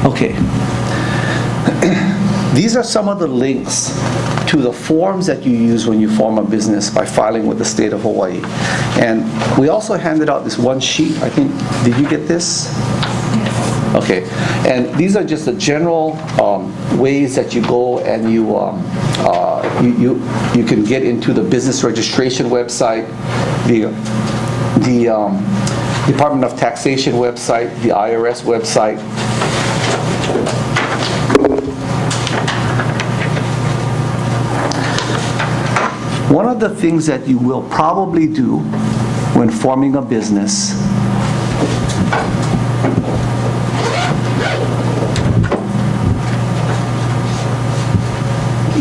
Okay. These are some of the links to the forms that you use when you form a business by filing with the state of Hawaii. And we also handed out this one sheet, I think, did you get this? Okay, and these are just the general ways that you go and you can get into the business registration website, the Department of Taxation website, the IRS website. One of the things that you will probably do when forming a business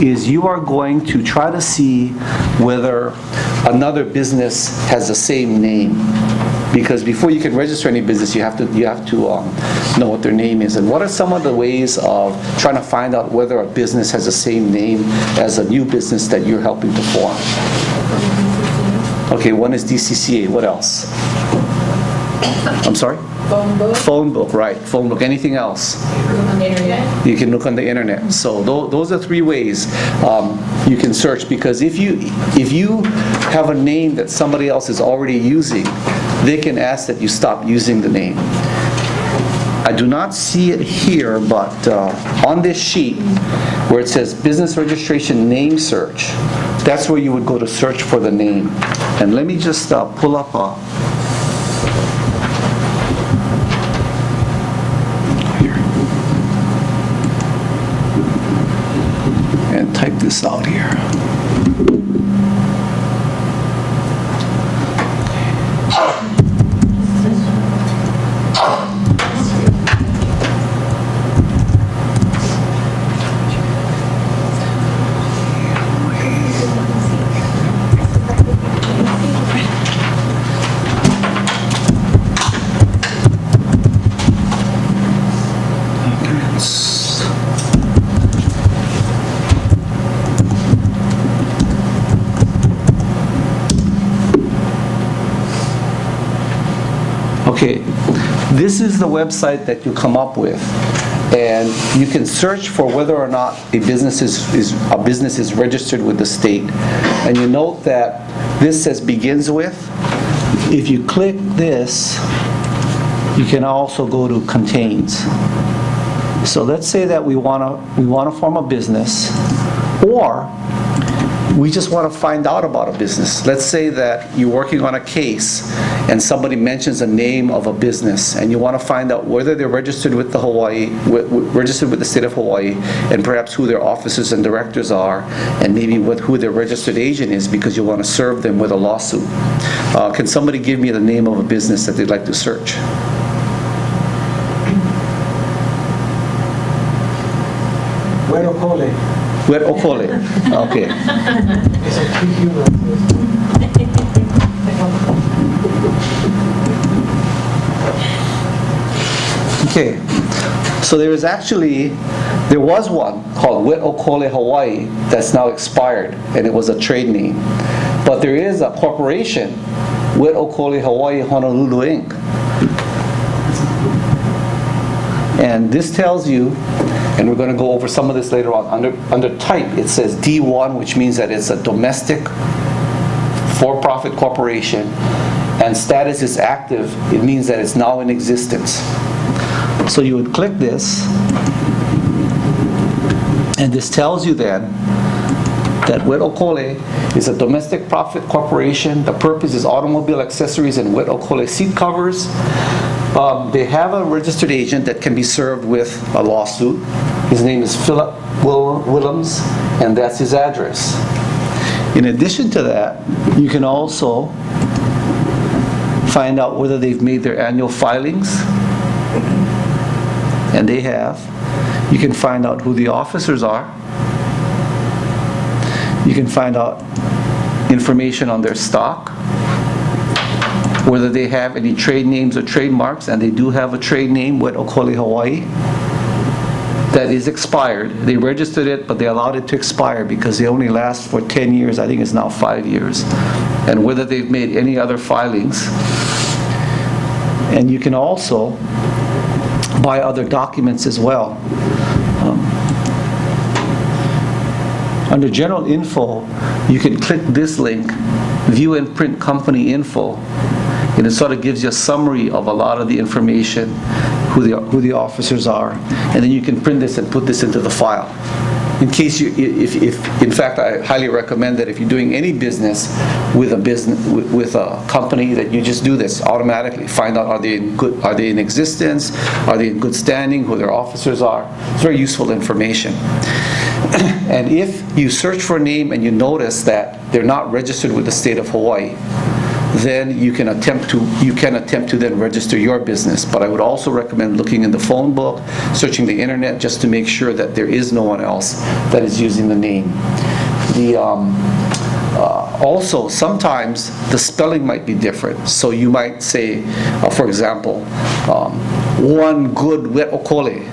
is you are going to try to see whether another business has the same name. Because before you can register any business, you have to know what their name is. And what are some of the ways of trying to find out whether a business has the same name as a new business that you're helping to form? Okay, one is DCCA. What else? I'm sorry? Phone book. Phone book, right. Phone book. Anything else? Look on the internet. You can look on the internet. So those are three ways you can search, because if you have a name that somebody else is already using, they can ask that you stop using the name. I do not see it here, but on this sheet where it says business registration name search, that's where you would go to search for the name. And let me just pull up and type this out here. Okay, this is the website that you come up with, and you can search for whether or not a business is registered with the state. And you note that this says begins with. If you click this, you can also go to contains. So let's say that we want to form a business, or we just want to find out about a business. Let's say that you're working on a case and somebody mentions the name of a business, and you want to find out whether they're registered with the registered with the state of Hawaii, and perhaps who their officers and directors are, and maybe who their registered agent is, because you want to serve them with a lawsuit. Can somebody give me the name of a business that they'd like to search? Wet Okole. Okay. Okay. So there was one called Wet Okole Hawaii that's now expired, and it was a trade name. But there is a corporation, Wet Okole Hawaii Honolulu Inc. And this tells you, and we're going to go over some of this later on, under type it says D1, which means that it's a domestic for-profit corporation, and status is active. It means that it's now in existence. So you would click this, and this tells you then that Wet Okole is a domestic profit corporation. The purpose is automobile accessories and Wet Okole seat covers. They have a registered agent that can be served with a lawsuit. His name is Philip Willems, and that's his address. In addition to that, you can also find out whether they've made their annual filings, and they have. You can find out who the officers are. You can find out information on their stock, whether they have any trade names or trademarks, and they do have a trade name, Wet Okole Hawaii, that is expired. They registered it, but they allowed it to expire because they only last for 10 years. I think it's now 5 years. And whether they've made any other filings. And you can also, buy other documents as well. Under General Info, you can click this link, View and Print Company Info, and it sort of gives you a summary of a lot of the information, who the officers are, and then you can print this and put this into the file. In case you, if in fact, I highly recommend that if you're doing any business with a company, that you just do this automatically. Find out, are they in existence? Are they in good standing? Who their officers are? It's very useful information. And if you search for a name and you notice that they're not registered with the state of Hawaii, then you can attempt to then register your business. But I would also recommend looking in the phone book, searching the internet, just to make sure that there is no one else that is using the name. Also, sometimes the spelling might be different. So you might say, for example, one good wet okole.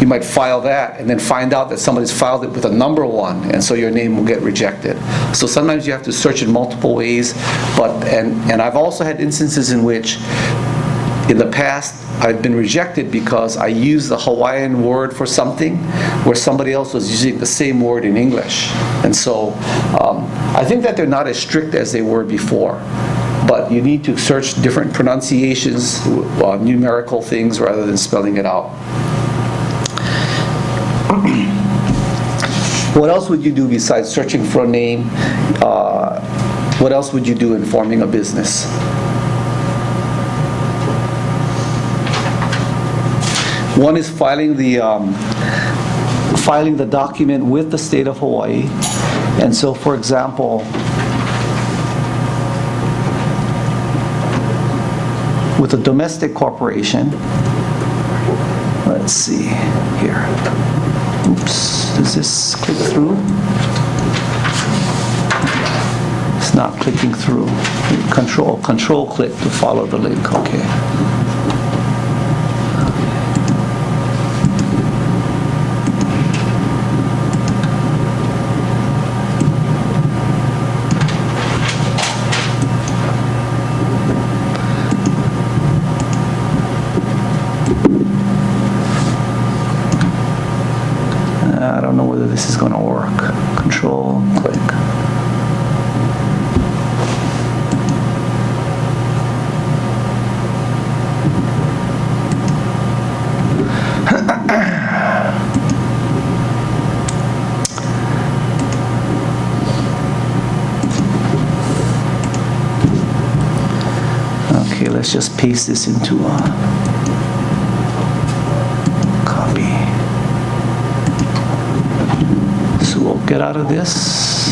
You might file that and then find out that somebody's filed it with a number 1, and so your name will get rejected. So sometimes you have to search in multiple ways, and I've also had instances in which in the past I've been rejected because I used the Hawaiian word for something where somebody else was using the same word in English. And so I think that they're not as strict as they were before. But you need to search different pronunciations, numerical things, rather than spelling it out. What else would you do besides searching for a name? What else would you do in forming a business? One is filing the document with the state of Hawaii. And so, for example, with a domestic corporation, let's see here. Oops, does this click through? It's not clicking through. Control click to follow the link, okay. I don't know whether this is going to work. Control, click. Okay, let's just paste this into a copy. So we'll get out of this.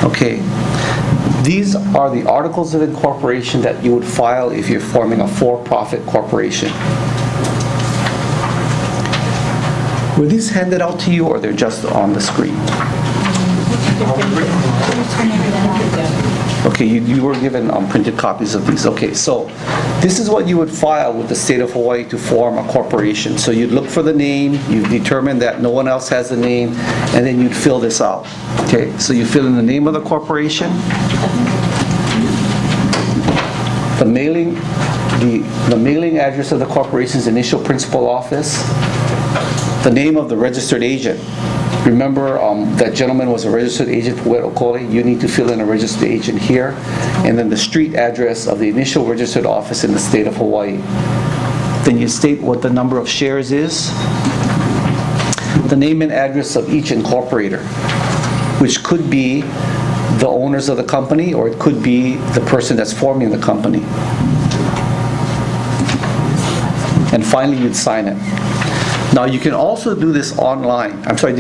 Okay, these are the articles of incorporation that you would file if you're forming a for-profit corporation. Were these handed out to you, or they're just on the screen? Okay, you were given printed copies of these. Okay, so this is what you would file with the state of Hawaii to form a corporation. So you'd look for the name, you determine that no one else has the name, and then you'd fill this out. Okay, so you fill in the name of the corporation, the mailing address of the corporation's initial principal office, the name of the registered agent. Remember that gentleman was a registered agent for Wet Okole. You need to fill in a registered agent here. And then the street address of the initial registered office in the state of Hawaii. Then you state what the number of shares is, the name and address of each incorporator, which could be the owners of the company, or it could be the person that's forming the company. And finally, you'd sign it. Now, you can also do this online. I'm sorry.